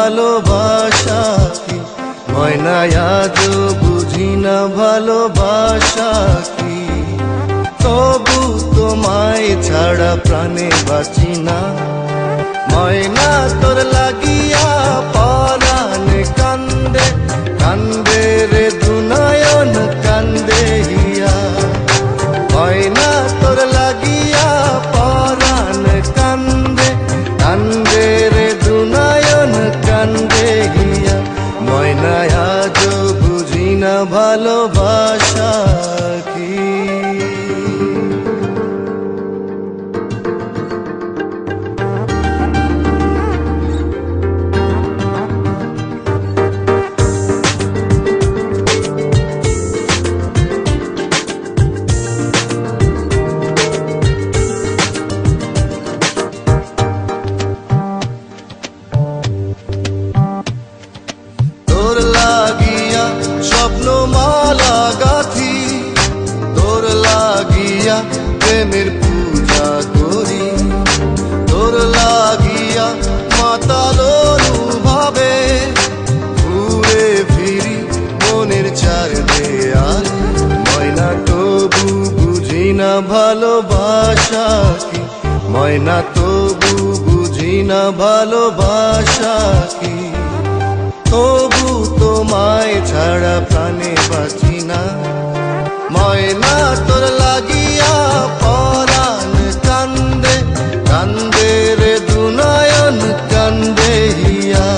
ভালোবাসা কি, ময়না আজও বুঝি না ভালোবাসা কি। তবু তোমায় ছাড়া প্রাণে বাঁচি না, ময়না তোর লাগিয়া পরাণ কান্দে কান্দে রে দুনয়ন কান্দে হিয়া। ময়না তোর লাগিয়া পরাণ কান্দে কান্দে রে দুনয়ন কান্দে হিয়া। ময়না আজও বুঝি না ভালোবাসা কি। তোর লাগিয়া স্বপ্ন মালা গাথি, তোর লাগিয়া প্রেমের পূজা করি। তোর লাগিয়া মাতাল অনুভবে ঘুরে ফিরি মনের চার দেয়াল। ময়না তবু বুঝি না ভালোবাসা কি, ময়না তবু বুঝি না ভালোবাসা কি। তবু তোমায় ছাড়া প্রাণে বাঁচি না, ময়না তোর লাগিয়া পরাণ কান্দে কান্দে রে দুনয়ন কান্দে হিয়া।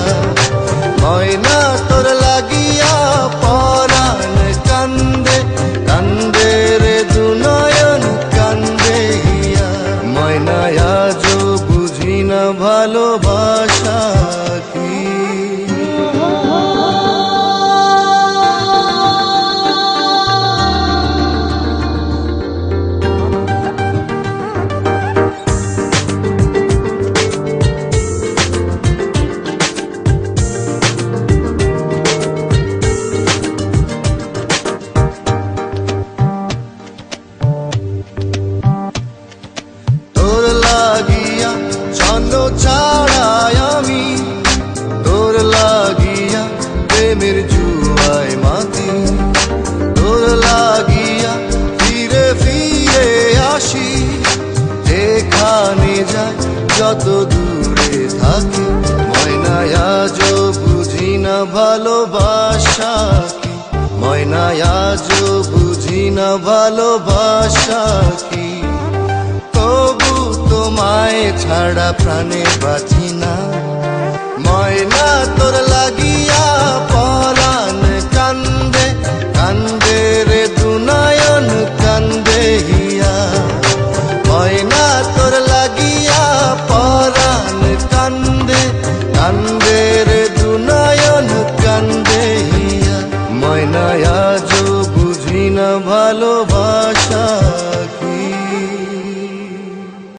ময়না তোর লাগিয়া পরাণ কান্দে কান্দে রে দুনয়ন কান্দে হিয়া। ময়না আজও বুঝি না ভালোবাসা কি। তোর লাগিয়া ছন্দ ছাড়াই আমি, তোর লাগিয়া প্রেমের জুয়ায় মাতি। তোর লাগিয়া ফিরে ফিরে আসি, যেখানে যাই যত দূরে থাকি। ময়না আজও বুঝি না ভালোবাসা কি, ময়না আজও বুঝি না ভালোবাসা কি। তবু তোমায় ছাড়া প্রাণে বাঁচি না, ময়না তোর লাগি